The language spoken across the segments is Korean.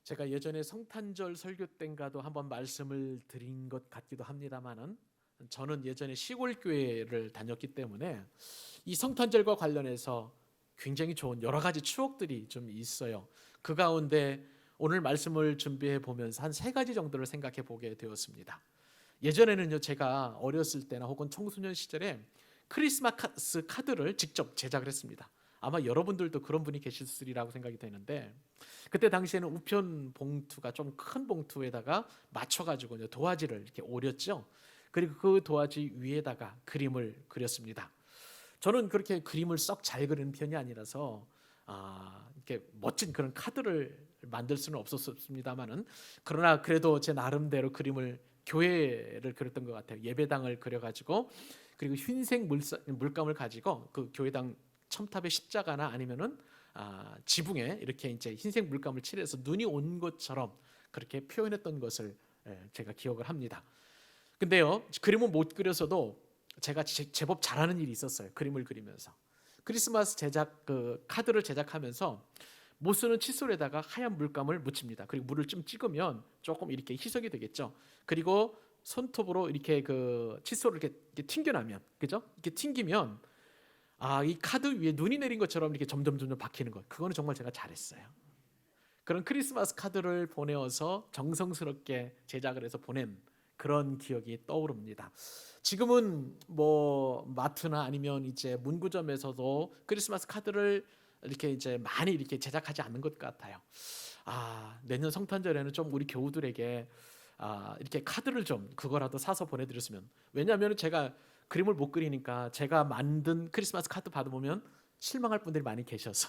제가 예전에 성탄절 설교 때인가도 한번 말씀을 드린 것 같기도 합니다만은, 저는 예전에 시골 교회를 다녔기 때문에 이 성탄절과 관련해서 굉장히 좋은 여러 가지 추억들이 좀 있어요. 그 가운데 오늘 말씀을 준비해 보면서 한 세 가지 정도를 생각해 보게 되었습니다. 예전에는요, 제가 어렸을 때나 혹은 청소년 시절에 크리스마스 카드를 직접 제작을 했습니다. 아마 여러분들도 그런 분이 계실으리라고 생각이 되는데, 그때 당시에는 우편 봉투가 좀 큰 봉투에다가 맞춰가지고 도화지를 이렇게 오렸죠. 그리고 그 도화지 위에다가 그림을 그렸습니다. 저는 그렇게 그림을 썩 잘 그리는 편이 아니라서 이렇게 멋진 그런 카드를 만들 수는 없었습니다만은, 그러나 그래도 제 나름대로 그림을 교회를 그렸던 것 같아요. 예배당을 그려가지고, 그리고 흰색 물감을 가지고 그 교회당 첨탑의 십자가나 아니면은 지붕에 이렇게 이제 흰색 물감을 칠해서 눈이 온 것처럼 그렇게 표현했던 것을 제가 기억을 합니다. 근데요, 그림은 못 그려서도 제가 제법 잘하는 일이 있었어요. 그림을 그리면서 크리스마스 제작 그 카드를 제작하면서 못 쓰는 칫솔에다가 하얀 물감을 묻힙니다. 그리고 물을 좀 찍으면 조금 이렇게 희석이 되겠죠. 그리고 손톱으로 이렇게 그 칫솔을 이렇게 튕겨나면, 그죠? 이렇게 튕기면 이 카드 위에 눈이 내린 것처럼 이렇게 점점 박히는 것. 그거는 정말 제가 잘했어요. 그런 크리스마스 카드를 보내어서 정성스럽게 제작을 해서 보낸 그런 기억이 떠오릅니다. 지금은 뭐 마트나 아니면 이제 문구점에서도 크리스마스 카드를 이렇게 이제 많이 이렇게 제작하지 않는 것 같아요. 내년 성탄절에는 좀 우리 교우들에게 이렇게 카드를 좀 그거라도 사서 보내드렸으면. 왜냐하면 제가 그림을 못 그리니까 제가 만든 크리스마스 카드 받아보면 실망할 분들이 많이 계셔서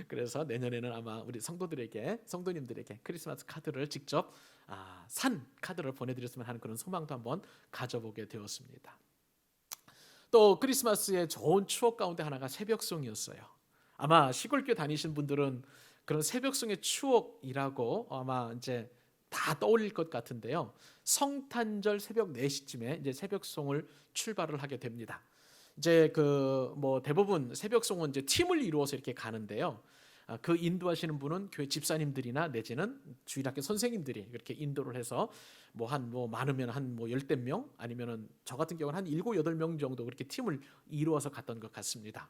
그래서 내년에는 아마 우리 성도님들에게 크리스마스 카드를 직접 산 카드를 보내드렸으면 하는 그런 소망도 한번 가져보게 되었습니다. 또 크리스마스의 좋은 추억 가운데 하나가 새벽송이었어요. 아마 시골교 다니신 분들은 그런 새벽송의 추억이라고 아마 이제 다 떠올릴 것 같은데요. 성탄절 새벽 4시쯤에 이제 새벽송을 출발을 하게 됩니다. 이제 그 뭐 대부분 새벽송은 이제 팀을 이루어서 이렇게 가는데요. 그 인도하시는 분은 교회 집사님들이나 내지는 주일학교 선생님들이 그렇게 인도를 해서 뭐 많으면 한 뭐 열댓 명 아니면은 저 같은 경우는 한 7-8명 정도 그렇게 팀을 이루어서 갔던 것 같습니다.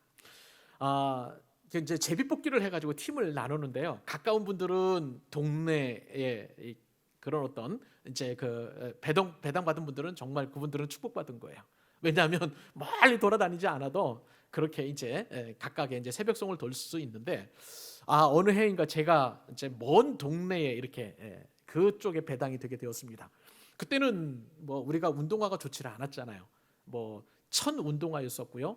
이제 제비뽑기를 해가지고 팀을 나누는데요. 가까운 분들은 동네에 그런 어떤 이제 그 배당 받은 분들은 정말 그분들은 축복받은 거예요. 왜냐하면 멀리 돌아다니지 않아도 그렇게 이제 각각의 이제 새벽송을 돌 수 있는데, 어느 해인가 제가 이제 먼 동네에 이렇게 그쪽에 배당이 되게 되었습니다. 그때는 뭐 우리가 운동화가 좋지를 않았잖아요. 뭐 천 운동화였었고요.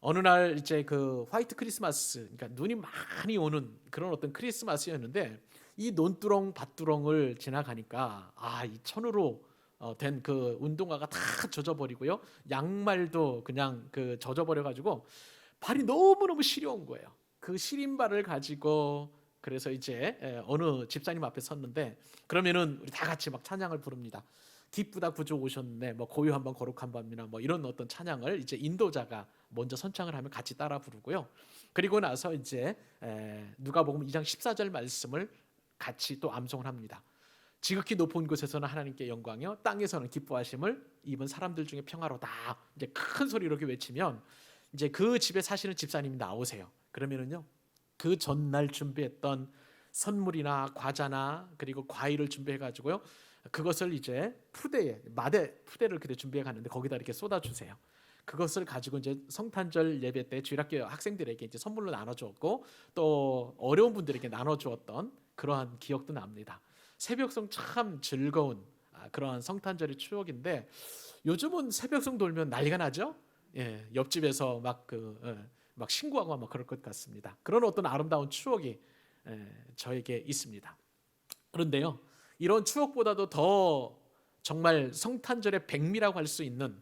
어느 날 이제 그 화이트 크리스마스, 그러니까 눈이 많이 오는 그런 어떤 크리스마스였는데, 이 논두렁 밭두렁을 지나가니까 이 천으로 된 그 운동화가 다 젖어버리고요, 양말도 그냥 그 젖어버려가지고 발이 너무너무 시려운 거예요. 그 시린 발을 가지고 그래서 이제 어느 집사님 앞에 섰는데, 그러면은 우리 다 같이 막 찬양을 부릅니다. 기쁘다 구주 오셨네, 뭐 고요한 밤 거룩한 밤이나 뭐 이런 어떤 찬양을 이제 인도자가 먼저 선창을 하면 같이 따라 부르고요. 그리고 나서 이제 누가복음 2장 14절 말씀을 같이 또 암송을 합니다. 지극히 높은 곳에서는 하나님께 영광이요 땅에서는 기뻐하심을 입은 사람들 중에 평화로다. 이제 큰 소리로 이렇게 외치면 이제 그 집에 사시는 집사님이 나오세요. 그러면은요, 그 전날 준비했던 선물이나 과자나 그리고 과일을 준비해 가지고요, 그것을 이제 푸대를 그래 준비해 가는데 거기다 이렇게 쏟아 주세요. 그것을 가지고 이제 성탄절 예배 때 주일학교 학생들에게 이제 선물로 나눠 주었고, 또 어려운 분들에게 나눠 주었던 그러한 기억도 납니다. 새벽송 참 즐거운 그러한 성탄절의 추억인데, 요즘은 새벽송 돌면 난리가 나죠. 옆집에서 막 신고하고 막 그럴 것 같습니다. 그런 어떤 아름다운 추억이 저에게 있습니다. 그런데요, 이런 추억보다도 더 정말 성탄절의 백미라고 할 수 있는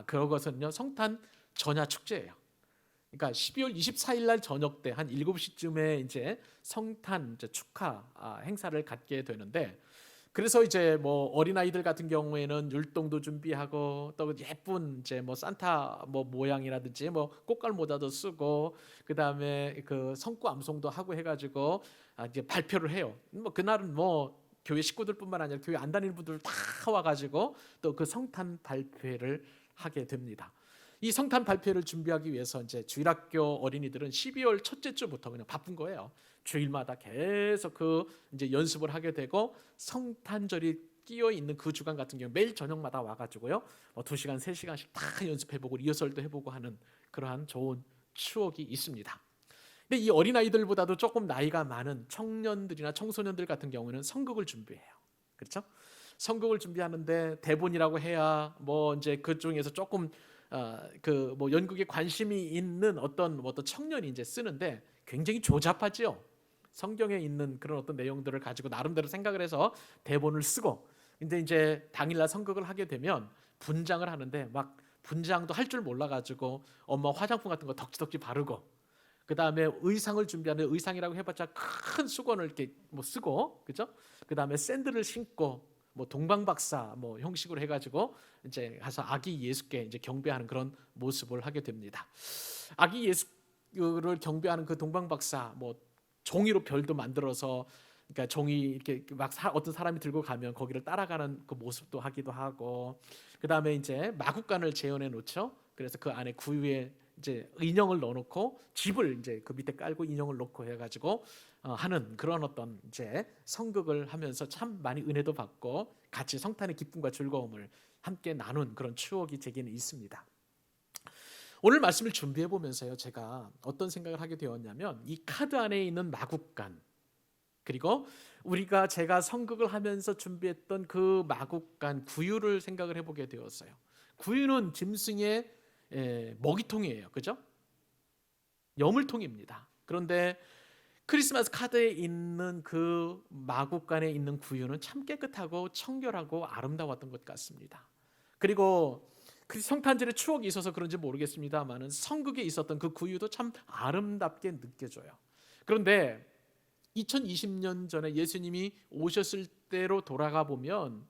그런 것은요, 성탄 전야 축제예요. 그러니까 12월 24일 날 저녁 때 한 7시쯤에 이제 성탄 이제 축하 행사를 갖게 되는데, 그래서 이제 뭐 어린아이들 같은 경우에는 율동도 준비하고 또 예쁜 이제 뭐 산타 뭐 모양이라든지 뭐 꽃갈 모자도 쓰고 그다음에 그 성구 암송도 하고 해가지고 이제 발표를 해요. 뭐 그날은 뭐 교회 식구들뿐만 아니라 교회 안 다니는 분들 다 와가지고 또 그 성탄 발표를 하게 됩니다. 이 성탄 발표를 준비하기 위해서 이제 주일학교 어린이들은 12월 첫째 주부터 그냥 바쁜 거예요. 주일마다 계속 그 이제 연습을 하게 되고 성탄절이 끼어 있는 그 주간 같은 경우 매일 저녁마다 와가지고요, 2시간, 3시간씩 다 연습해보고 리허설도 해보고 하는 그러한 좋은 추억이 있습니다. 근데 이 어린 아이들보다도 조금 나이가 많은 청년들이나 청소년들 같은 경우는 성극을 준비해요. 그렇죠? 성극을 준비하는데 대본이라고 해야 뭐 이제 그 중에서 조금 그 뭐 연극에 관심이 있는 어떤 청년이 이제 쓰는데 굉장히 조잡하지요. 성경에 있는 그런 어떤 내용들을 가지고 나름대로 생각을 해서 대본을 쓰고, 근데 이제 당일날 성극을 하게 되면 분장을 하는데 막 분장도 할 줄 몰라가지고 엄마 화장품 같은 거 덕지덕지 바르고, 그 다음에 의상을 준비하는 의상이라고 해봤자 큰 수건을 이렇게 뭐 쓰고, 그죠? 그 다음에 샌들을 신고 뭐 동방박사 뭐 형식으로 해가지고 이제 가서 아기 예수께 이제 경배하는 그런 모습을 하게 됩니다. 아기 예수를 경배하는 그 동방박사 뭐 종이로 별도 만들어서, 그러니까 종이 이렇게 막 어떤 사람이 들고 가면 거기를 따라가는 그 모습도 하기도 하고, 그 다음에 이제 마구간을 재현해 놓죠. 그래서 그 안에 구유에 이제 인형을 넣어놓고 집을 이제 그 밑에 깔고 인형을 놓고 해가지고 하는 그런 어떤 이제 성극을 하면서 참 많이 은혜도 받고 같이 성탄의 기쁨과 즐거움을 함께 나눈 그런 추억이 제게는 있습니다. 오늘 말씀을 준비해 보면서요, 제가 어떤 생각을 하게 되었냐면 이 카드 안에 있는 마구간, 그리고 제가 성극을 하면서 준비했던 그 마구간 구유를 생각을 해보게 되었어요. 구유는 짐승의 먹이통이에요, 그죠? 여물통입니다. 그런데 크리스마스 카드에 있는 그 마구간에 있는 구유는 참 깨끗하고 청결하고 아름다웠던 것 같습니다. 그리고 그 성탄절의 추억이 있어서 그런지 모르겠습니다만은 성극에 있었던 그 구유도 참 아름답게 느껴져요. 그런데 2020년 전에 예수님이 오셨을 때로 돌아가 보면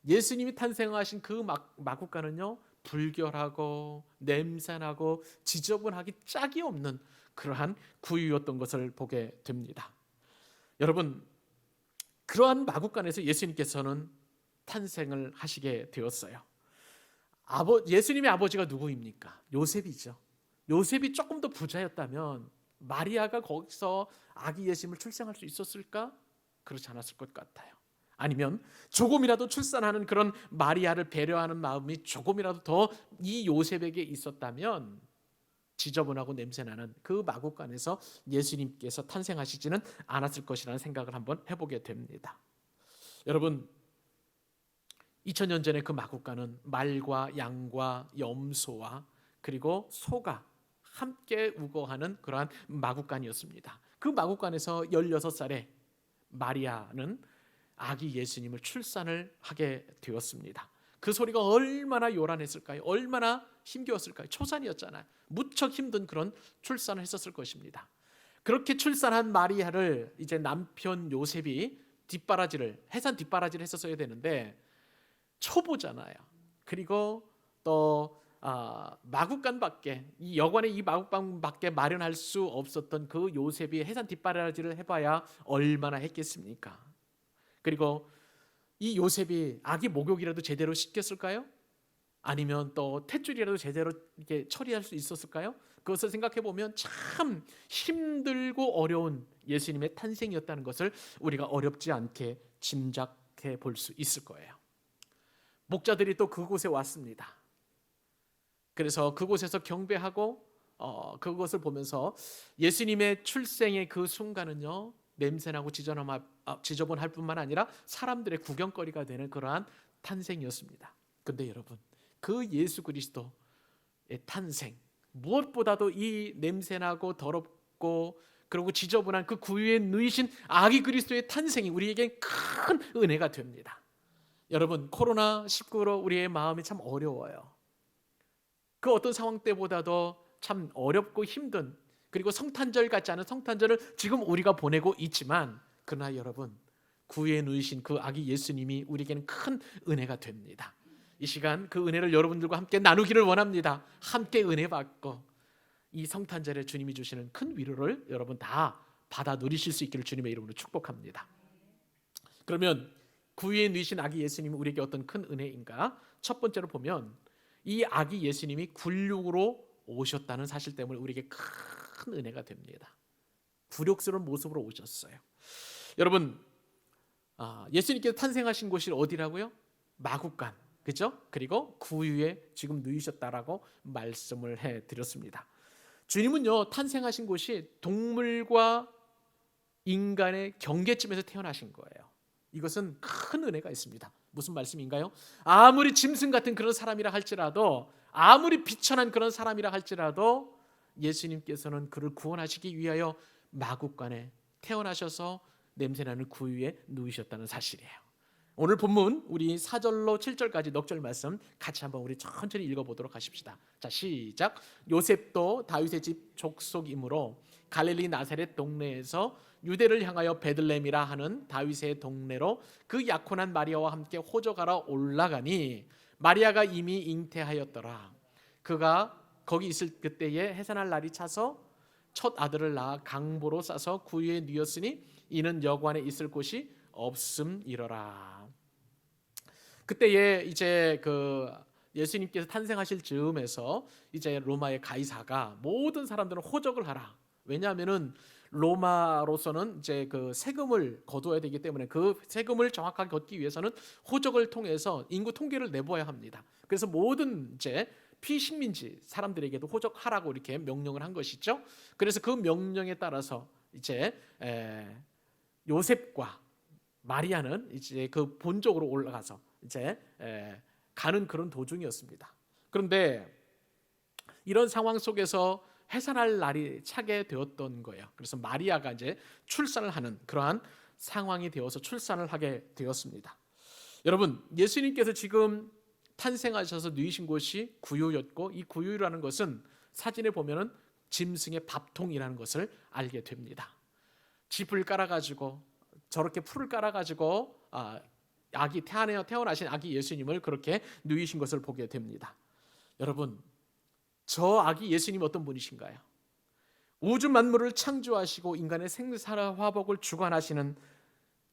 예수님이 탄생하신 그 마구간은요, 불결하고 냄새나고 지저분하기 짝이 없는 그러한 구유였던 것을 보게 됩니다. 여러분, 그러한 마구간에서 예수님께서는 탄생을 하시게 되었어요. 예수님의 아버지가 누구입니까? 요셉이죠. 요셉이 조금 더 부자였다면 마리아가 거기서 아기 예수님을 출생할 수 있었을까? 그렇지 않았을 것 같아요. 아니면 조금이라도 출산하는 그런 마리아를 배려하는 마음이 조금이라도 더 이 요셉에게 있었다면 지저분하고 냄새나는 그 마구간에서 예수님께서 탄생하시지는 않았을 것이라는 생각을 한번 해보게 됩니다. 여러분, 2000년 전에 그 마구간은 말과 양과 염소와 그리고 소가 함께 우거하는 그러한 마구간이었습니다. 그 마구간에서 16살의 마리아는 아기 예수님을 출산을 하게 되었습니다. 그 소리가 얼마나 요란했을까요? 얼마나 힘겨웠을까요? 초산이었잖아요. 무척 힘든 그런 출산을 했었을 것입니다. 그렇게 출산한 마리아를 이제 남편 요셉이 해산 뒷바라지를 했었어야 되는데 초보잖아요. 그리고 또 마구간밖에, 이 여관의 이 마구간밖에 마련할 수 없었던 그 요셉이 해산 뒷바라지를 해봐야 얼마나 했겠습니까? 그리고 이 요셉이 아기 목욕이라도 제대로 시켰을까요? 아니면 또 탯줄이라도 제대로 이렇게 처리할 수 있었을까요? 그것을 생각해 보면 참 힘들고 어려운 예수님의 탄생이었다는 것을 우리가 어렵지 않게 짐작해 볼 수 있을 거예요. 목자들이 또 그곳에 왔습니다. 그래서 그곳에서 경배하고 그것을 보면서 예수님의 출생의 그 순간은요, 냄새나고 지저분할 뿐만 아니라 사람들의 구경거리가 되는 그러한 탄생이었습니다. 그런데 여러분, 그 예수 그리스도의 탄생, 무엇보다도 이 냄새나고 더럽고 그리고 지저분한 그 구유에 누이신 아기 그리스도의 탄생이 우리에게 큰 은혜가 됩니다. 여러분, 코로나19로 우리의 마음이 참 어려워요. 그 어떤 상황 때보다도 참 어렵고 힘든, 그리고 성탄절 같지 않은 성탄절을 지금 우리가 보내고 있지만, 그러나 여러분, 구유에 누이신 그 아기 예수님이 우리에게는 큰 은혜가 됩니다. 이 시간 그 은혜를 여러분들과 함께 나누기를 원합니다. 함께 은혜 받고 이 성탄절에 주님이 주시는 큰 위로를 여러분 다 받아 누리실 수 있기를 주님의 이름으로 축복합니다. 그러면 구유에 누이신 아기 예수님이 우리에게 어떤 큰 은혜인가? 첫 번째로 보면 이 아기 예수님이 굴육으로 오셨다는 사실 때문에 우리에게 큰 은혜가 됩니다. 굴욕스러운 모습으로 오셨어요. 여러분, 예수님께서 탄생하신 곳이 어디라고요? 마구간, 그죠? 그리고 구유에 지금 누이셨다라고 말씀을 해드렸습니다. 주님은요, 탄생하신 곳이 동물과 인간의 경계점에서 태어나신 거예요. 이것은 큰 은혜가 있습니다. 무슨 말씀인가요? 아무리 짐승 같은 그런 사람이라 할지라도, 아무리 비천한 그런 사람이라 할지라도 예수님께서는 그를 구원하시기 위하여 마구간에 태어나셔서 냄새나는 구유에 누이셨다는 사실이에요. 오늘 본문 우리 4절로 7절까지 넉절 말씀 같이 한번 우리 천천히 읽어보도록 하십시다. 자, 시작. 요셉도 다윗의 집 족속이므로 갈릴리 나사렛 동네에서 유대를 향하여 베들레헴이라 하는 다윗의 동네로 그 약혼한 마리아와 함께 호적하러 올라가니 마리아가 이미 잉태하였더라. 그가 거기 있을 그때에 해산할 날이 차서 첫 아들을 낳아 강보로 싸서 구유에 누였으니 이는 여관에 있을 곳이 없음이러라. 그때에 이제 그 예수님께서 탄생하실 즈음에서 이제 로마의 가이사가 모든 사람들은 호적을 하라. 왜냐하면은 로마로서는 이제 그 세금을 거둬야 되기 때문에 그 세금을 정확하게 걷기 위해서는 호적을 통해서 인구 통계를 내보아야 합니다. 그래서 모든 이제 피식민지 사람들에게도 호적하라고 이렇게 명령을 한 것이죠. 그래서 그 명령에 따라서 이제 요셉과 마리아는 이제 그 본적으로 올라가서 이제 가는 그런 도중이었습니다. 그런데 이런 상황 속에서 해산할 날이 차게 되었던 거예요. 그래서 마리아가 이제 출산을 하는 그러한 상황이 되어서 출산을 하게 되었습니다. 여러분, 예수님께서 지금 탄생하셔서 누이신 곳이 구유였고, 이 구유라는 것은 사진에 보면은 짐승의 밥통이라는 것을 알게 됩니다. 짚을 깔아가지고 저렇게 풀을 깔아가지고 아기 태어나신 아기 예수님을 그렇게 누이신 것을 보게 됩니다. 여러분, 저 아기 예수님 어떤 분이신가요? 우주 만물을 창조하시고 인간의 생사와 화복을 주관하시는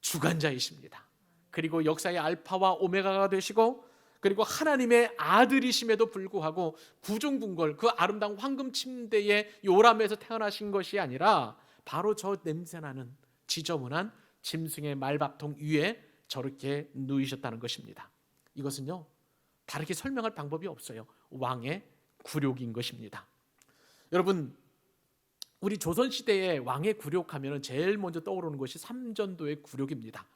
주관자이십니다. 그리고 역사의 알파와 오메가가 되시고, 그리고 하나님의 아들이심에도 불구하고 구중궁궐 그 아름다운 황금 침대의 요람에서 태어나신 것이 아니라 바로 저 냄새나는 지저분한 짐승의 말밥통 위에 저렇게 누이셨다는 것입니다. 이것은요, 다르게 설명할 방법이 없어요. 왕의 굴욕인 것입니다. 여러분, 우리 조선시대의 왕의 굴욕하면 제일 먼저 떠오르는 것이 삼전도의 굴욕입니다.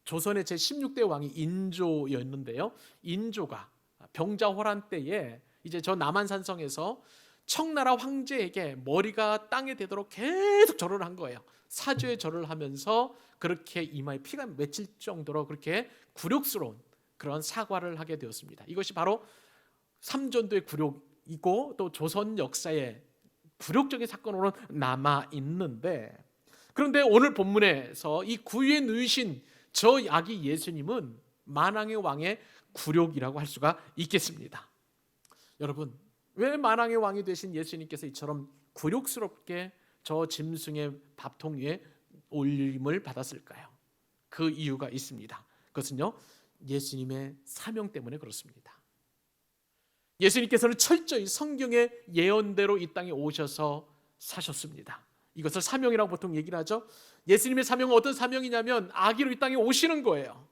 조선의 제16대 왕이 인조였는데요, 인조가 병자호란 때에 이제 저 남한산성에서 청나라 황제에게 머리가 땅에 대도록 계속 절을 한 거예요. 사죄의 절을 하면서 그렇게 이마에 피가 맺힐 정도로 그렇게 굴욕스러운 그런 사과를 하게 되었습니다. 이것이 바로 삼전도의 굴욕이고 또 조선 역사의 굴욕적인 사건으로 남아 있는데, 그런데 오늘 본문에서 이 구유에 누이신 저 아기 예수님은 만왕의 왕의 굴욕이라고 할 수가 있겠습니다. 여러분, 왜 만왕의 왕이 되신 예수님께서 이처럼 굴욕스럽게 저 짐승의 밥통 위에 올림을 받았을까요? 그 이유가 있습니다. 그것은요, 예수님의 사명 때문에 그렇습니다. 예수님께서는 철저히 성경의 예언대로 이 땅에 오셔서 사셨습니다. 이것을 사명이라고 보통 얘기를 하죠. 예수님의 사명은 어떤 사명이냐면 아기로 이 땅에 오시는 거예요.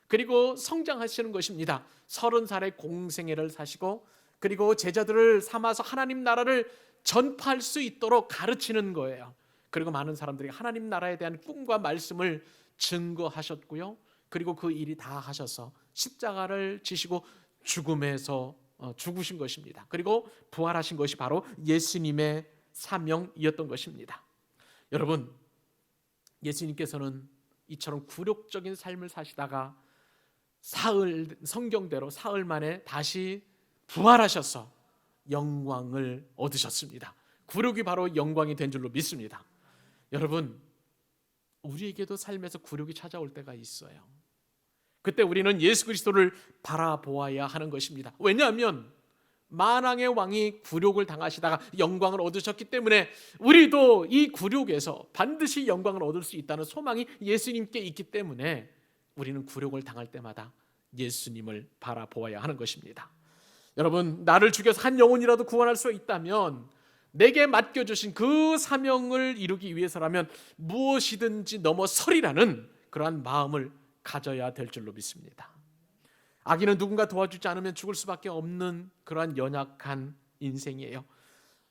그리고 성장하시는 것입니다. 30살의 공생애를 사시고, 그리고 제자들을 삼아서 하나님 나라를 전파할 수 있도록 가르치는 거예요. 그리고 많은 사람들이 하나님 나라에 대한 꿈과 말씀을 증거하셨고요. 그리고 그 일이 다 하셔서 십자가를 지시고 죽음에서 죽으신 것입니다. 그리고 부활하신 것이 바로 예수님의 사명이었던 것입니다. 여러분, 예수님께서는 이처럼 굴욕적인 삶을 사시다가 성경대로 사흘 만에 다시 부활하셔서 영광을 얻으셨습니다. 굴욕이 바로 영광이 된 줄로 믿습니다. 여러분, 우리에게도 삶에서 굴욕이 찾아올 때가 있어요. 그때 우리는 예수 그리스도를 바라보아야 하는 것입니다. 왜냐하면 만왕의 왕이 굴욕을 당하시다가 영광을 얻으셨기 때문에 우리도 이 굴욕에서 반드시 영광을 얻을 수 있다는 소망이 예수님께 있기 때문에 우리는 굴욕을 당할 때마다 예수님을 바라보아야 하는 것입니다. 여러분, 나를 죽여서 한 영혼이라도 구원할 수 있다면 내게 맡겨주신 그 사명을 이루기 위해서라면 무엇이든지 넘어서리라는 그러한 마음을 가져야 될 줄로 믿습니다. 아기는 누군가 도와주지 않으면 죽을 수밖에 없는 그러한 연약한 인생이에요.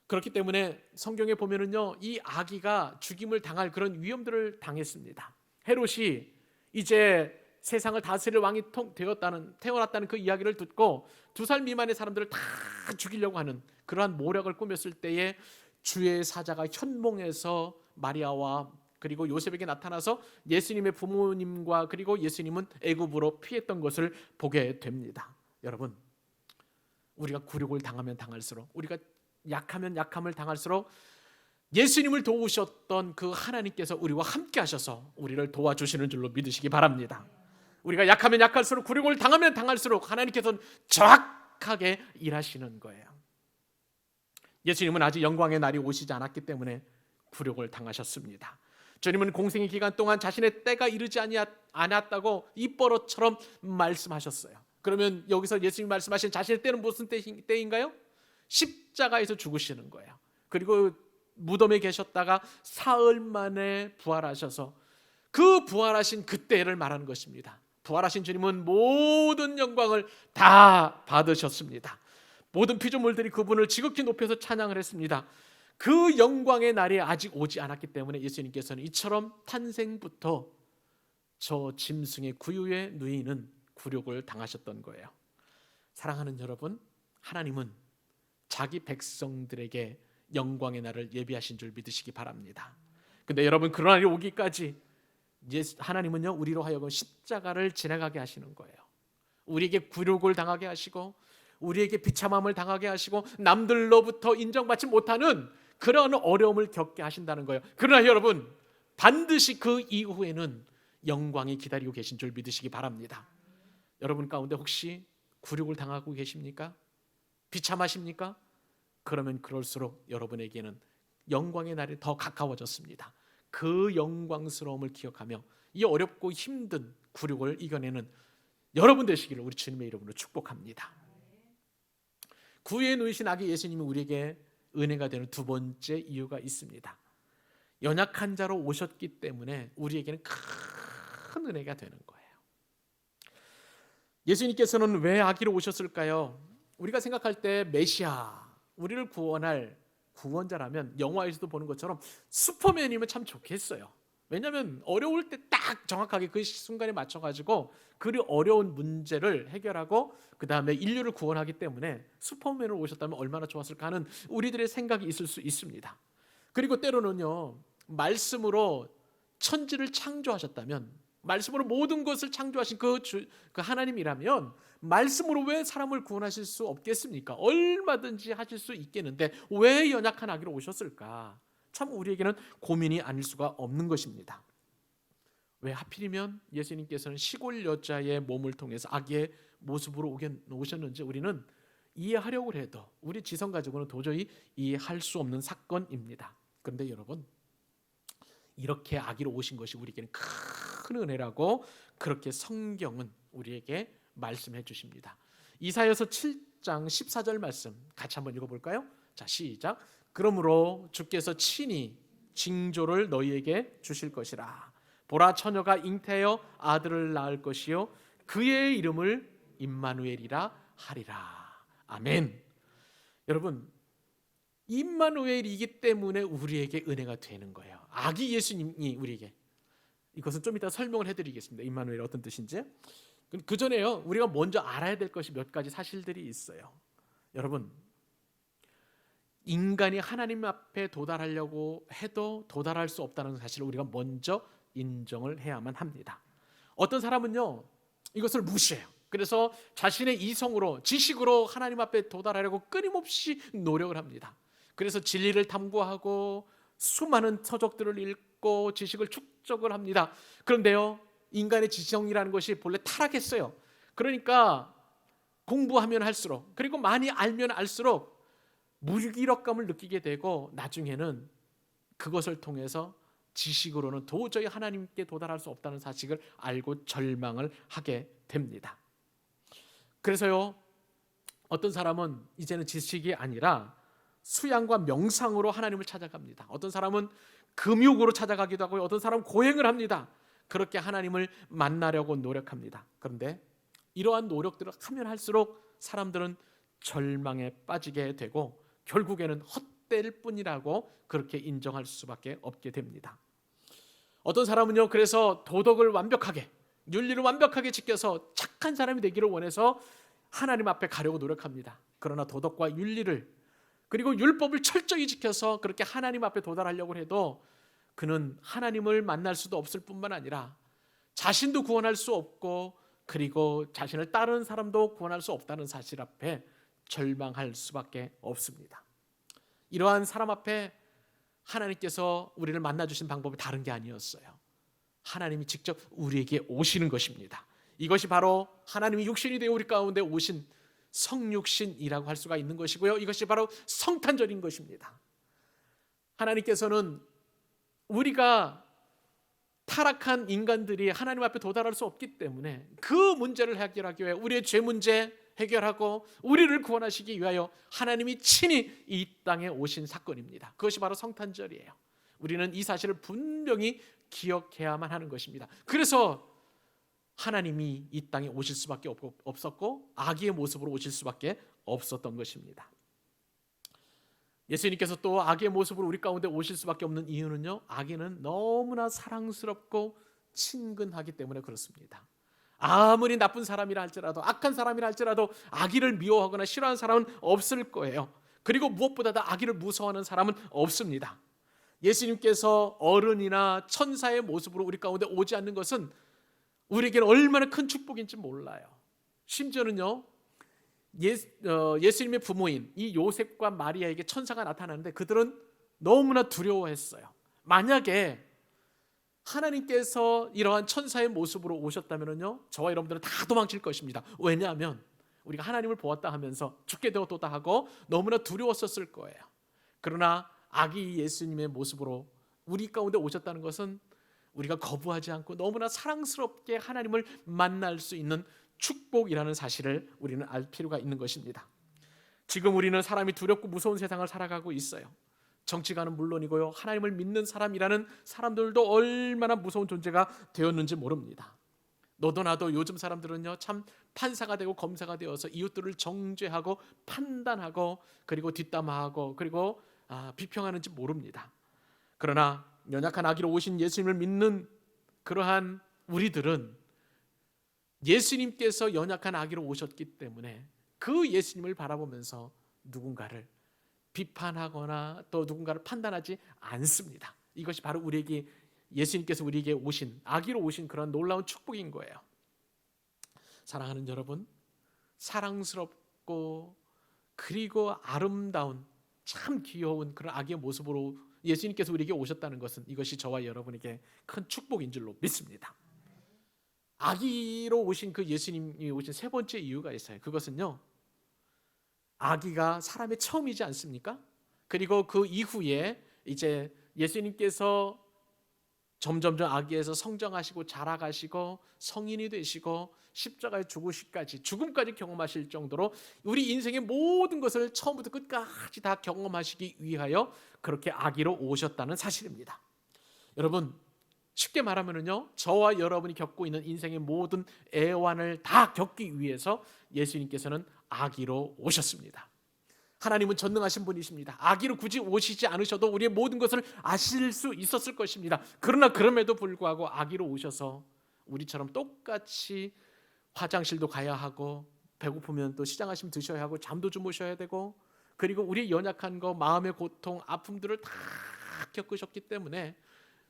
그렇기 때문에 성경에 보면은요, 이 아기가 죽임을 당할 그런 위험들을 당했습니다. 헤롯이 이제 세상을 다스릴 왕이 태어났다는 그 이야기를 듣고 2살 미만의 사람들을 다 죽이려고 하는 그러한 모략을 꾸몄을 때에 주의 사자가 현몽에서 마리아와 그리고 요셉에게 나타나서 예수님의 부모님과 그리고 예수님은 애굽으로 피했던 것을 보게 됩니다. 여러분, 우리가 굴욕을 당하면 당할수록, 우리가 약하면 약함을 당할수록 예수님을 도우셨던 그 하나님께서 우리와 함께 하셔서 우리를 도와주시는 줄로 믿으시기 바랍니다. 우리가 약하면 약할수록, 굴욕을 당하면 당할수록 하나님께서는 정확하게 일하시는 거예요. 예수님은 아직 영광의 날이 오시지 않았기 때문에 굴욕을 당하셨습니다. 주님은 공생의 기간 동안 자신의 때가 이르지 않았다고 입버릇처럼 말씀하셨어요. 그러면 여기서 예수님이 말씀하신 자신의 때는 무슨 때인가요? 십자가에서 죽으시는 거예요. 그리고 무덤에 계셨다가 사흘 만에 부활하셔서 그 부활하신 그때를 말하는 것입니다. 부활하신 주님은 모든 영광을 다 받으셨습니다. 모든 피조물들이 그분을 지극히 높여서 찬양을 했습니다. 그 영광의 날이 아직 오지 않았기 때문에 예수님께서는 이처럼 탄생부터 저 짐승의 구유에 누이는 굴욕을 당하셨던 거예요. 사랑하는 여러분, 하나님은 자기 백성들에게 영광의 날을 예비하신 줄 믿으시기 바랍니다. 근데 여러분, 그런 날이 오기까지 하나님은요, 우리로 하여금 십자가를 지나가게 하시는 거예요. 우리에게 굴욕을 당하게 하시고 우리에게 비참함을 당하게 하시고 남들로부터 인정받지 못하는 그런 어려움을 겪게 하신다는 거예요. 그러나 여러분, 반드시 그 이후에는 영광이 기다리고 계신 줄 믿으시기 바랍니다. 여러분 가운데 혹시 굴욕을 당하고 계십니까? 비참하십니까? 그러면 그럴수록 여러분에게는 영광의 날이 더 가까워졌습니다. 그 영광스러움을 기억하며 이 어렵고 힘든 굴욕을 이겨내는 여러분 되시기를 우리 주님의 이름으로 축복합니다. 구유에 누이신 아기 예수님이 우리에게 은혜가 되는 두 번째 이유가 있습니다. 연약한 자로 오셨기 때문에 우리에게는 큰 은혜가 되는 거예요. 예수님께서는 왜 아기로 오셨을까요? 우리가 생각할 때 메시아, 우리를 구원할 구원자라면 영화에서도 보는 것처럼 슈퍼맨이면 참 좋겠어요. 왜냐하면 어려울 때 딱 정확하게 그 순간에 맞춰가지고 그 어려운 문제를 해결하고 그 다음에 인류를 구원하기 때문에 슈퍼맨으로 오셨다면 얼마나 좋았을까 하는 우리들의 생각이 있을 수 있습니다. 그리고 때로는요, 말씀으로 천지를 창조하셨다면, 말씀으로 모든 것을 창조하신 그 하나님이라면 말씀으로 왜 사람을 구원하실 수 없겠습니까? 얼마든지 하실 수 있겠는데 왜 연약한 아기로 오셨을까? 참 우리에게는 고민이 아닐 수가 없는 것입니다. 왜 하필이면 예수님께서는 시골 여자의 몸을 통해서 아기의 모습으로 오셨는지 우리는 이해하려고 해도 우리 지성 가지고는 도저히 이해할 수 없는 사건입니다. 그런데 여러분, 이렇게 아기로 오신 것이 우리에게는 큰 은혜라고 그렇게 성경은 우리에게 말씀해 주십니다. 이사야서 7장 14절 말씀 같이 한번 읽어볼까요? 자, 시작. 그러므로 주께서 친히 징조를 너희에게 주실 것이라. 보라, 처녀가 잉태하여 아들을 낳을 것이요 그의 이름을 임마누엘이라 하리라. 아멘. 여러분, 임마누엘이기 때문에 우리에게 은혜가 되는 거예요. 아기 예수님이 우리에게, 이것은 좀 이따 설명을 해드리겠습니다. 임마누엘이 어떤 뜻인지. 그 전에요, 우리가 먼저 알아야 될 것이 몇 가지 사실들이 있어요. 여러분, 인간이 하나님 앞에 도달하려고 해도 도달할 수 없다는 사실을 우리가 먼저 인정을 해야만 합니다. 어떤 사람은요, 이것을 무시해요. 그래서 자신의 이성으로, 지식으로 하나님 앞에 도달하려고 끊임없이 노력을 합니다. 그래서 진리를 탐구하고 수많은 서적들을 읽고 듣고 지식을 축적을 합니다. 그런데요, 인간의 지성이라는 것이 본래 타락했어요. 그러니까 공부하면 할수록, 그리고 많이 알면 알수록 무기력감을 느끼게 되고, 나중에는 그것을 통해서 지식으로는 도저히 하나님께 도달할 수 없다는 사실을 알고 절망을 하게 됩니다. 그래서요, 어떤 사람은 이제는 지식이 아니라 수양과 명상으로 하나님을 찾아갑니다. 어떤 사람은 금욕으로 찾아가기도 하고요, 어떤 사람은 고행을 합니다. 그렇게 하나님을 만나려고 노력합니다. 그런데 이러한 노력들을 하면 할수록 사람들은 절망에 빠지게 되고 결국에는 헛될 뿐이라고 그렇게 인정할 수밖에 없게 됩니다. 어떤 사람은요, 그래서 도덕을 완벽하게, 윤리를 완벽하게 지켜서 착한 사람이 되기를 원해서 하나님 앞에 가려고 노력합니다. 그러나 도덕과 윤리를, 그리고 율법을 철저히 지켜서 그렇게 하나님 앞에 도달하려고 해도 그는 하나님을 만날 수도 없을 뿐만 아니라 자신도 구원할 수 없고, 그리고 자신을 따르는 사람도 구원할 수 없다는 사실 앞에 절망할 수밖에 없습니다. 이러한 사람 앞에 하나님께서 우리를 만나주신 방법이 다른 게 아니었어요. 하나님이 직접 우리에게 오시는 것입니다. 이것이 바로 하나님이 육신이 되어 우리 가운데 오신 성육신이라고 할 수가 있는 것이고요, 이것이 바로 성탄절인 것입니다. 하나님께서는 우리가 타락한 인간들이 하나님 앞에 도달할 수 없기 때문에 그 문제를 해결하기 위해, 우리의 죄 문제 해결하고 우리를 구원하시기 위하여 하나님이 친히 이 땅에 오신 사건입니다. 그것이 바로 성탄절이에요. 우리는 이 사실을 분명히 기억해야만 하는 것입니다. 그래서 하나님이 이 땅에 오실 수밖에 없었고 아기의 모습으로 오실 수밖에 없었던 것입니다. 예수님께서 또 아기의 모습으로 우리 가운데 오실 수밖에 없는 이유는요, 아기는 너무나 사랑스럽고 친근하기 때문에 그렇습니다. 아무리 나쁜 사람이라 할지라도, 악한 사람이라 할지라도 아기를 미워하거나 싫어하는 사람은 없을 거예요. 그리고 무엇보다도 아기를 무서워하는 사람은 없습니다. 예수님께서 어른이나 천사의 모습으로 우리 가운데 오지 않는 것은 우리에게는 얼마나 큰 축복인지 몰라요. 심지어는요, 예수님의 부모인 이 요셉과 마리아에게 천사가 나타나는데 그들은 너무나 두려워했어요. 만약에 하나님께서 이러한 천사의 모습으로 오셨다면요, 저와 여러분들은 다 도망칠 것입니다. 왜냐하면 우리가 하나님을 보았다 하면서 죽게 되었다 하고 너무나 두려웠었을 거예요. 그러나 아기 예수님의 모습으로 우리 가운데 오셨다는 것은 우리가 거부하지 않고 너무나 사랑스럽게 하나님을 만날 수 있는 축복이라는 사실을 우리는 알 필요가 있는 것입니다. 지금 우리는 사람이 두렵고 무서운 세상을 살아가고 있어요. 정치가는 물론이고요, 하나님을 믿는 사람이라는 사람들도 얼마나 무서운 존재가 되었는지 모릅니다. 너도 나도 요즘 사람들은요, 참 판사가 되고 검사가 되어서 이웃들을 정죄하고 판단하고 그리고 뒷담화하고 그리고 비평하는지 모릅니다. 그러나 연약한 아기로 오신 예수님을 믿는 그러한 우리들은 예수님께서 연약한 아기로 오셨기 때문에 그 예수님을 바라보면서 누군가를 비판하거나 또 누군가를 판단하지 않습니다. 이것이 바로 우리에게, 예수님께서 우리에게 오신, 아기로 오신 그런 놀라운 축복인 거예요. 사랑하는 여러분, 사랑스럽고 그리고 아름다운 참 귀여운 그런 아기의 모습으로 예수님께서 우리에게 오셨다는 것은 이것이 저와 여러분에게 큰 축복인 줄로 믿습니다. 아기로 오신 그 예수님이 오신 세 번째 이유가 있어요. 그것은요, 아기가 사람의 처음이지 않습니까? 그리고 그 이후에 이제 예수님께서 점점점 아기에서 성장하시고 자라가시고 성인이 되시고 십자가에 죽음까지 경험하실 정도로 우리 인생의 모든 것을 처음부터 끝까지 다 경험하시기 위하여 그렇게 아기로 오셨다는 사실입니다. 여러분, 쉽게 말하면요, 저와 여러분이 겪고 있는 인생의 모든 애환을 다 겪기 위해서 예수님께서는 아기로 오셨습니다. 하나님은 전능하신 분이십니다. 아기로 굳이 오시지 않으셔도 우리의 모든 것을 아실 수 있었을 것입니다. 그러나 그럼에도 불구하고 아기로 오셔서 우리처럼 똑같이 화장실도 가야 하고, 배고프면 또 시장 가시면 드셔야 하고, 잠도 주무셔야 되고, 그리고 우리의 연약한 거, 마음의 고통, 아픔들을 다 겪으셨기 때문에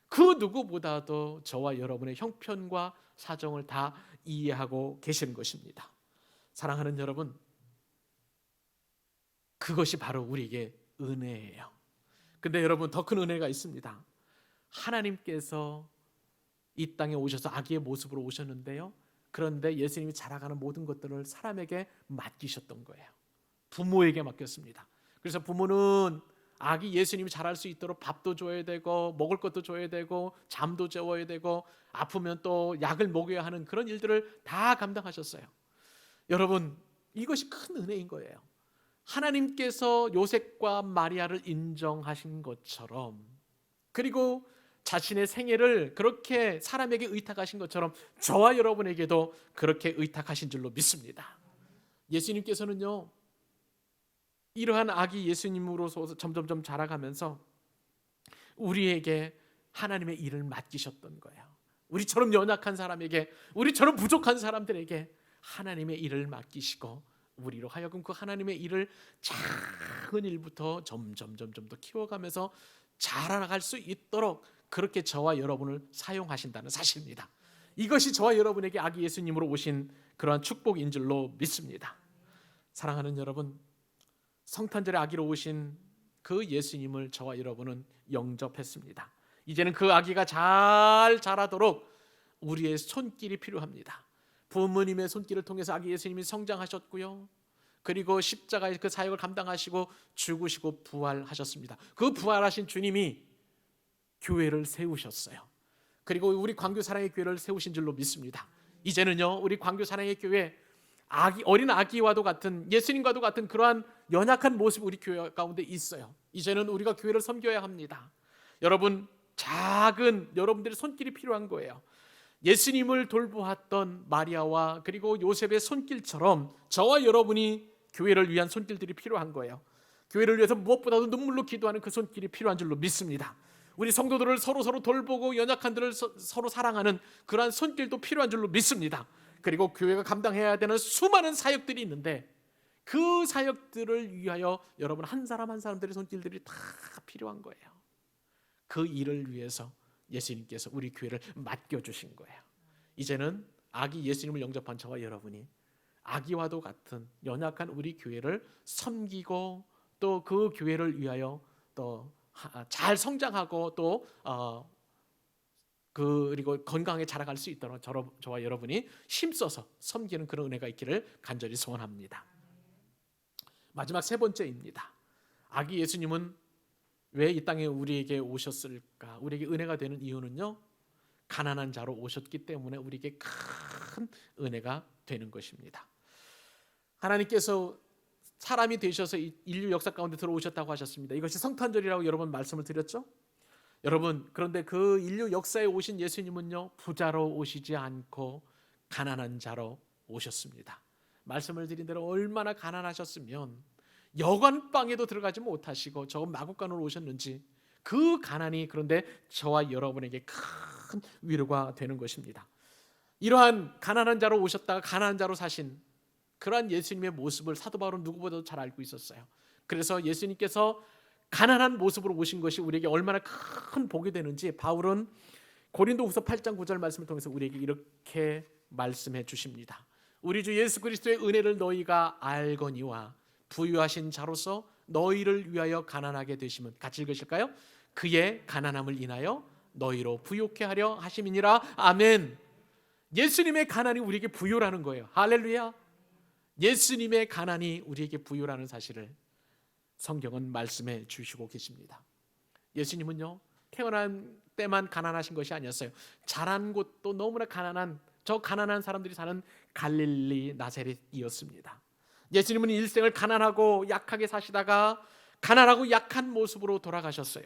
그 누구보다도 저와 여러분의 형편과 사정을 다 이해하고 계시는 것입니다. 사랑하는 여러분, 그것이 바로 우리에게 은혜예요. 근데 여러분, 더 큰 은혜가 있습니다. 하나님께서 이 땅에 오셔서 아기의 모습으로 오셨는데요. 그런데 예수님이 자라가는 모든 것들을 사람에게 맡기셨던 거예요. 부모에게 맡겼습니다. 그래서 부모는 아기 예수님이 자랄 수 있도록 밥도 줘야 되고 먹을 것도 줘야 되고 잠도 재워야 되고 아프면 또 약을 먹여야 하는 그런 일들을 다 감당하셨어요. 여러분, 이것이 큰 은혜인 거예요. 하나님께서 요셉과 마리아를 인정하신 것처럼, 그리고 자신의 생애를 그렇게 사람에게 의탁하신 것처럼 저와 여러분에게도 그렇게 의탁하신 줄로 믿습니다. 예수님께서는요, 이러한 아기 예수님으로서 점점점 자라가면서 우리에게 하나님의 일을 맡기셨던 거예요. 우리처럼 연약한 사람에게, 우리처럼 부족한 사람들에게 하나님의 일을 맡기시고 우리로 하여금 그 하나님의 일을 작은 일부터 점점 더 키워가면서 자라나갈 수 있도록 그렇게 저와 여러분을 사용하신다는 사실입니다. 이것이 저와 여러분에게 아기 예수님으로 오신 그러한 축복인 줄로 믿습니다. 사랑하는 여러분, 성탄절에 아기로 오신 그 예수님을 저와 여러분은 영접했습니다. 이제는 그 아기가 잘 자라도록 우리의 손길이 필요합니다. 부모님의 손길을 통해서 아기 예수님이 성장하셨고요, 그리고 십자가의 그 사역을 감당하시고 죽으시고 부활하셨습니다. 그 부활하신 주님이 교회를 세우셨어요. 그리고 우리 광교 사랑의 교회를 세우신 줄로 믿습니다. 이제는요, 우리 광교 사랑의 교회 어린 아기와도 같은, 예수님과도 같은 그러한 연약한 모습이 우리 교회 가운데 있어요. 이제는 우리가 교회를 섬겨야 합니다. 여러분, 작은 여러분들의 손길이 필요한 거예요. 예수님을 돌보았던 마리아와 그리고 요셉의 손길처럼 저와 여러분이 교회를 위한 손길들이 필요한 거예요. 교회를 위해서 무엇보다도 눈물로 기도하는 그 손길이 필요한 줄로 믿습니다. 우리 성도들을 서로 돌보고 연약한들을 서로 사랑하는 그러한 손길도 필요한 줄로 믿습니다. 그리고 교회가 감당해야 되는 수많은 사역들이 있는데 그 사역들을 위하여 여러분 한 사람 한 사람들의 손길들이 다 필요한 거예요. 그 일을 위해서 예수님께서 우리 교회를 맡겨주신 거예요. 이제는 아기 예수님을 영접한 저와 여러분이 아기와도 같은 연약한 우리 교회를 섬기고 또 그 교회를 위하여 또 잘 성장하고 또 그리고 건강하게 자라갈 수 있도록 저와 여러분이 힘써서 섬기는 그런 은혜가 있기를 간절히 소원합니다. 마지막 세 번째입니다. 아기 예수님은 왜 이 땅에 우리에게 오셨을까? 우리에게 은혜가 되는 이유는요, 가난한 자로 오셨기 때문에 우리에게 큰 은혜가 되는 것입니다. 하나님께서 사람이 되셔서 인류 역사 가운데 들어오셨다고 하셨습니다. 이것이 성탄절이라고 여러 번 말씀을 드렸죠. 여러분, 그런데 그 인류 역사에 오신 예수님은요, 부자로 오시지 않고 가난한 자로 오셨습니다. 말씀을 드린 대로 얼마나 가난하셨으면 여관방에도 들어가지 못하시고 저 마구간으로 오셨는지, 그 가난이 그런데 저와 여러분에게 큰 위로가 되는 것입니다. 이러한 가난한 자로 오셨다가 가난한 자로 사신 그러한 예수님의 모습을 사도 바울은 누구보다도 잘 알고 있었어요. 그래서 예수님께서 가난한 모습으로 오신 것이 우리에게 얼마나 큰 복이 되는지 바울은 고린도후서 8장 9절 말씀을 통해서 우리에게 이렇게 말씀해 주십니다. 우리 주 예수 그리스도의 은혜를 너희가 알거니와 부유하신 자로서 너희를 위하여 가난하게 되심은, 같이 읽으실까요? 그의 가난함을 인하여 너희로 부유케 하려 하심이니라. 아멘. 예수님의 가난이 우리에게 부유라는 거예요. 할렐루야. 예수님의 가난이 우리에게 부유라는 사실을 성경은 말씀해 주시고 계십니다. 예수님은요, 태어난 때만 가난하신 것이 아니었어요. 자란 곳도 너무나 가난한, 저 가난한 사람들이 사는 갈릴리 나사렛이었습니다. 예수님은 일생을 가난하고 약하게 사시다가 가난하고 약한 모습으로 돌아가셨어요.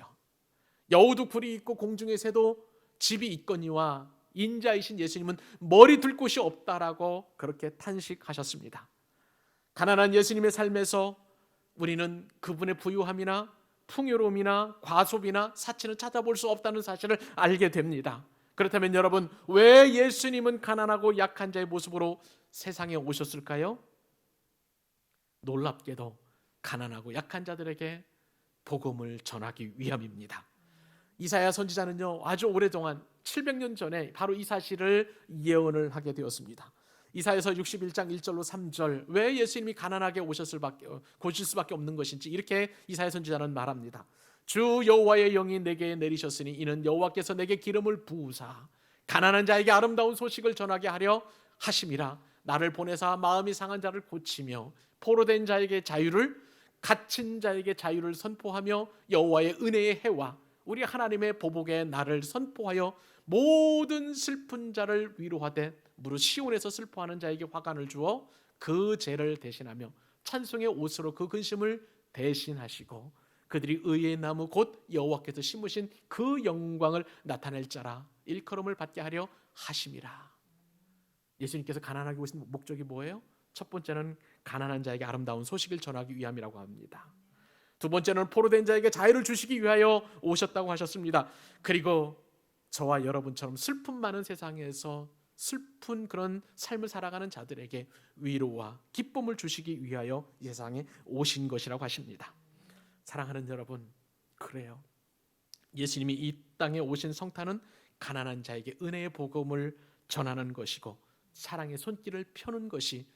여우도 굴이 있고 공중의 새도 집이 있거니와 인자이신 예수님은 머리 둘 곳이 없다라고 그렇게 탄식하셨습니다. 가난한 예수님의 삶에서 우리는 그분의 부유함이나 풍요로움이나 과소비나 사치는 찾아볼 수 없다는 사실을 알게 됩니다. 그렇다면 여러분, 왜 예수님은 가난하고 약한 자의 모습으로 세상에 오셨을까요? 놀랍게도 가난하고 약한 자들에게 복음을 전하기 위함입니다. 이사야 선지자는요, 아주 오래동안 700년 전에 바로 이 사실을 예언을 하게 되었습니다. 이사야서 61장 1절로 3절, 왜 예수님이 가난하게 오실 수밖에 없는 것인지 이렇게 이사야 선지자는 말합니다. 주 여호와의 영이 내게 내리셨으니 이는 여호와께서 내게 기름을 부으사 가난한 자에게 아름다운 소식을 전하게 하려 하심이라. 나를 보내사 마음이 상한 자를 고치며 포로된 자에게 자유를, 갇힌 자에게 자유를 선포하며 여호와의 은혜의 해와 우리 하나님의 보복의 날을 선포하여 모든 슬픈 자를 위로하되 무릇 시온에서 슬퍼하는 자에게 화관을 주어 그 죄를 대신하며 찬송의 옷으로 그 근심을 대신하시고 그들이 의의 나무 곧 여호와께서 심으신 그 영광을 나타낼 자라 일컬음을 받게 하려 하심이라. 예수님께서 가난하게 오신 목적이 뭐예요? 첫 번째는 가난한 자에게 아름다운 소식을 전하기 위함이라고 합니다. 두 번째는 포로된 자에게 자유를 주시기 위하여 오셨다고 하셨습니다. 그리고 저와 여러분처럼 슬픔 많은 세상에서 슬픈 그런 삶을 살아가는 자들에게 위로와 기쁨을 주시기 위하여 세상에 오신 것이라고 하십니다. 사랑하는 여러분, 그래요. 예수님이 이 땅에 오신 성탄은 가난한 자에게 은혜의 복음을 전하는 것이고 사랑의 손길을 펴는 것이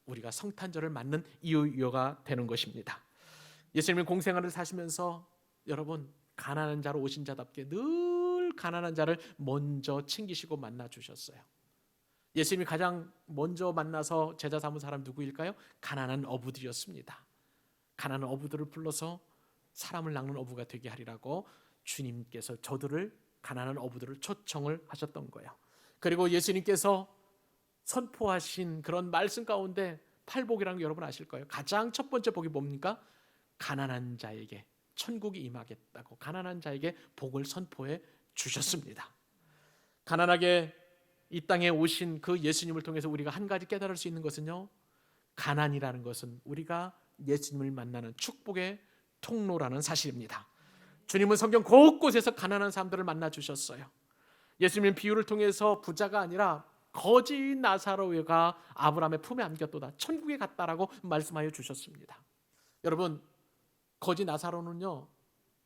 우리가 성탄절을 맞는 이유가 되는 것입니다. 예수님은 공생활을 사시면서 여러분 가난한 자로 오신 자답게 늘 가난한 자를 먼저 챙기시고 만나 주셨어요. 예수님이 가장 먼저 만나서 제자 삼은 사람 누구일까요? 가난한 어부들이었습니다. 가난한 어부들을 불러서 사람을 낚는 어부가 되게 하리라고 주님께서 저들을 가난한 어부들을 초청을 하셨던 거예요. 그리고 예수님께서 선포하신 그런 말씀 가운데 팔복이라는 거 여러분 아실 거예요. 가장 첫 번째 복이 뭡니까? 가난한 자에게 천국이 임하겠다고 가난한 자에게 복을 선포해 주셨습니다. 가난하게 이 땅에 오신 그 예수님을 통해서 우리가 한 가지 깨달을 수 있는 것은요, 가난이라는 것은 우리가 예수님을 만나는 축복의 통로라는 사실입니다. 주님은 성경 곳곳에서 가난한 사람들을 만나 주셨어요. 예수님은 비유를 통해서 부자가 아니라 거지 나사로가 아브라함의 품에 안겼도다, 천국에 갔다라고 말씀하여 주셨습니다. 여러분, 거지 나사로는요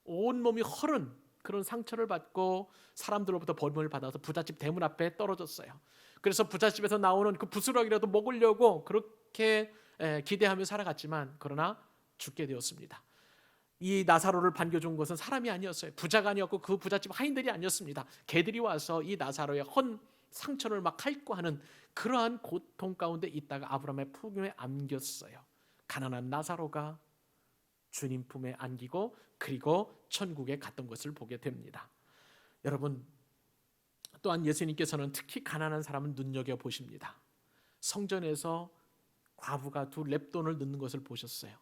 온몸이 헐은 그런 상처를 받고 사람들로부터 버림을 받아서 부잣집 대문 앞에 떨어졌어요. 그래서 부잣집에서 나오는 그 부스러기라도 먹으려고 그렇게 기대하며 살아갔지만 그러나 죽게 되었습니다. 이 나사로를 반겨준 것은 사람이 아니었어요. 부자가 아니었고 그 부잣집 하인들이 아니었습니다. 개들이 와서 이 나사로의 헌 상처를 막 핥고하는 그러한 고통 가운데 있다가 아브라함의 품에 안겼어요. 가난한 나사로가 주님 품에 안기고 그리고 천국에 갔던 것을 보게 됩니다. 여러분, 또한 예수님께서는 특히 가난한 사람을 눈여겨보십니다. 성전에서 과부가 두 렙돈을 넣는 것을 보셨어요.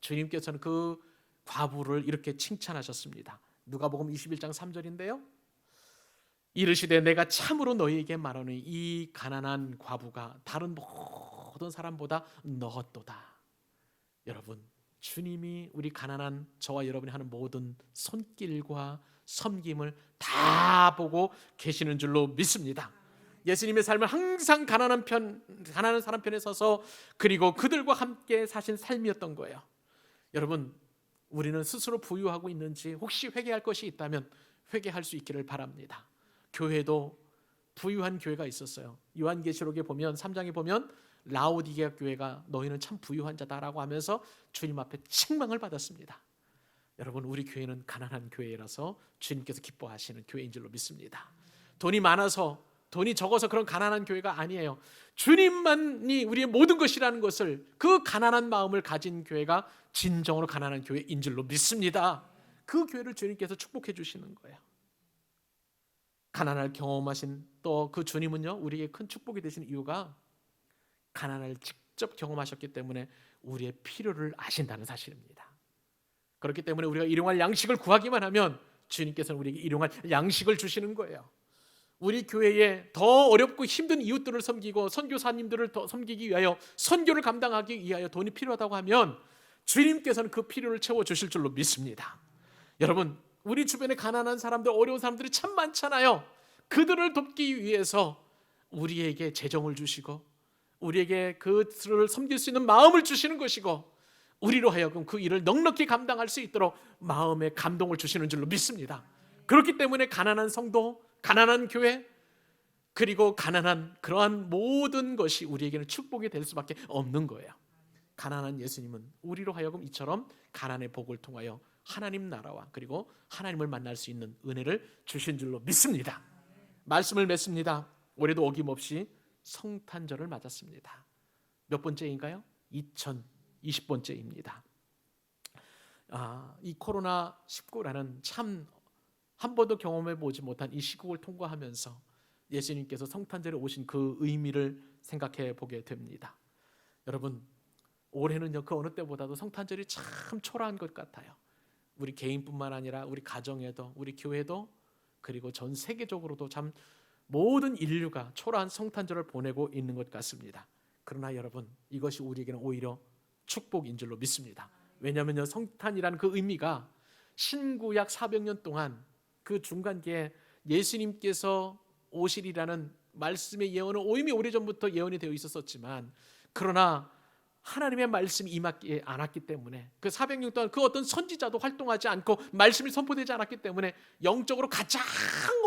주님께서는 그 과부를 이렇게 칭찬하셨습니다. 누가복음 21장 3절인데요. 이르시되 내가 참으로 너희에게 말하노니 이 가난한 과부가 다른 모든 사람보다 너었도다. 여러분, 주님이 우리 가난한 저와 여러분이 하는 모든 손길과 섬김을 다 보고 계시는 줄로 믿습니다. 예수님의 삶은 항상 가난한 사람 편에 서서 그리고 그들과 함께 사신 삶이었던 거예요. 여러분, 우리는 스스로 부유하고 있는지 혹시 회개할 것이 있다면 회개할 수 있기를 바랍니다. 교회도 부유한 교회가 있었어요. 요한계시록에 보면 3장에 보면 라오디게아 교회가 너희는 참 부유한 자다라고 하면서 주님 앞에 책망을 받았습니다. 여러분, 우리 교회는 가난한 교회라서 주님께서 기뻐하시는 교회인 줄로 믿습니다. 돈이 많아서 돈이 적어서 그런 가난한 교회가 아니에요. 주님만이 우리의 모든 것이라는 것을, 그 가난한 마음을 가진 교회가 진정으로 가난한 교회인 줄로 믿습니다. 그 교회를 주님께서 축복해 주시는 거예요. 가난을 경험하신 또 그 주님은요 우리에게 큰 축복이 되신 이유가 가난을 직접 경험하셨기 때문에 우리의 필요를 아신다는 사실입니다. 그렇기 때문에 우리가 일용할 양식을 구하기만 하면 주님께서는 우리에게 일용할 양식을 주시는 거예요. 우리 교회에 더 어렵고 힘든 이웃들을 섬기고 선교사님들을 더 섬기기 위하여 선교를 감당하기 위하여 돈이 필요하다고 하면 주님께서는 그 필요를 채워주실 줄로 믿습니다. 여러분, 우리 주변에 가난한 사람들, 어려운 사람들이 참 많잖아요. 그들을 돕기 위해서 우리에게 재정을 주시고 우리에게 그들을 섬길 수 있는 마음을 주시는 것이고 우리로 하여금 그 일을 넉넉히 감당할 수 있도록 마음의 감동을 주시는 줄로 믿습니다. 그렇기 때문에 가난한 성도, 가난한 교회, 그리고 가난한 그러한 모든 것이 우리에게는 축복이 될 수밖에 없는 거예요. 가난한 예수님은 우리로 하여금 이처럼 가난의 복을 통하여 하나님 나라와 그리고 하나님을 만날 수 있는 은혜를 주신 줄로 믿습니다. 말씀을 맺습니다. 올해도 어김없이 성탄절을 맞았습니다. 몇 번째인가요? 2020번째입니다. 이 코로나19라는 참 한 번도 경험해 보지 못한 이 시국을 통과하면서 예수님께서 성탄절에 오신 그 의미를 생각해 보게 됩니다. 여러분, 올해는요 그 어느 때보다도 성탄절이 참 초라한 것 같아요. 우리 개인뿐만 아니라 우리 가정에도, 우리 교회도, 그리고 전 세계적으로도 참 모든 인류가 초라한 성탄절을 보내고 있는 것 같습니다. 그러나 여러분, 이것이 우리에게는 오히려 축복인 줄로 믿습니다. 왜냐하면 성탄이라는 그 의미가 신구약 400년 동안 그 중간기에 예수님께서 오시리라는 말씀의 예언은 이미 오래전부터 예언이 되어 있었지만, 그러나 하나님의 말씀이 임하지 않았기 때문에, 그 400년 동안 그 어떤 선지자도 활동하지 않고 말씀이 선포되지 않았기 때문에 영적으로 가장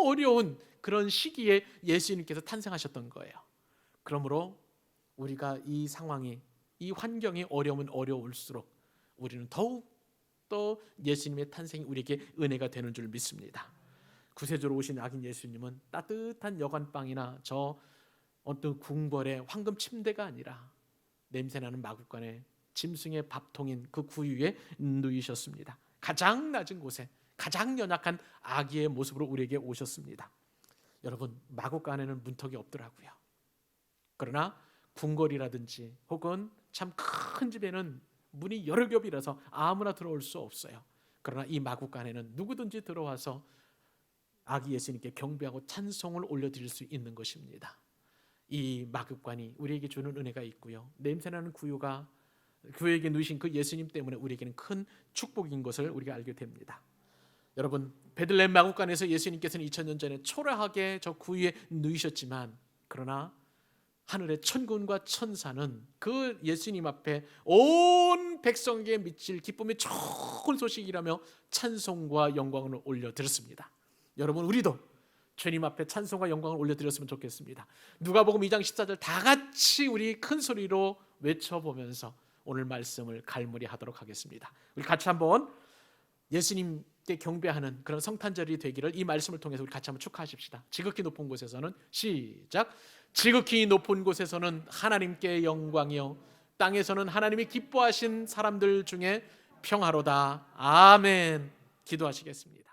어려운 그런 시기에 예수님께서 탄생하셨던 거예요. 그러므로 우리가 이 상황이, 이 환경이 어려우면 어려울수록 우리는 더욱 또 예수님의 탄생이 우리에게 은혜가 되는 줄 믿습니다. 구세주로 오신 아기 예수님은 따뜻한 여관방이나 저 어떤 궁궐의 황금 침대가 아니라 냄새나는 마구간에 짐승의 밥통인 그 구유에 누이셨습니다. 가장 낮은 곳에 가장 연약한 아기의 모습으로 우리에게 오셨습니다. 여러분, 마구간에는 문턱이 없더라고요. 그러나 궁궐이라든지 혹은 참 큰 집에는 문이 여러 겹이라서 아무나 들어올 수 없어요. 그러나 이 마구간에는 누구든지 들어와서 아기 예수님께 경배하고 찬송을 올려드릴 수 있는 것입니다. 이 마구간이 우리에게 주는 은혜가 있고요, 냄새나는 구유가 교회에게 누이신 그 예수님 때문에 우리에게는 큰 축복인 것을 우리가 알게 됩니다. 여러분, 베들레헴 마구간에서 예수님께서는 2000년 전에 초라하게 저 구유에 누이셨지만, 그러나 하늘의 천군과 천사는 그 예수님 앞에 온 백성에게 미칠 기쁨의 좋은 소식이라며 찬송과 영광을 올려드렸습니다. 여러분, 우리도 주님 앞에 찬송과 영광을 올려드렸으면 좋겠습니다. 누가복음 2장 14절 다 같이 우리 큰 소리로 외쳐보면서 오늘 말씀을 갈무리하도록 하겠습니다. 우리 같이 한번 예수님께 경배하는 그런 성탄절이 되기를 이 말씀을 통해서 우리 같이 한번 축하하십시다. 지극히 높은 곳에서는, 시작. 지극히 높은 곳에서는 하나님께 영광이요, 땅에서는 하나님이 기뻐하신 사람들 중에 평화로다. 아멘. 기도하시겠습니다.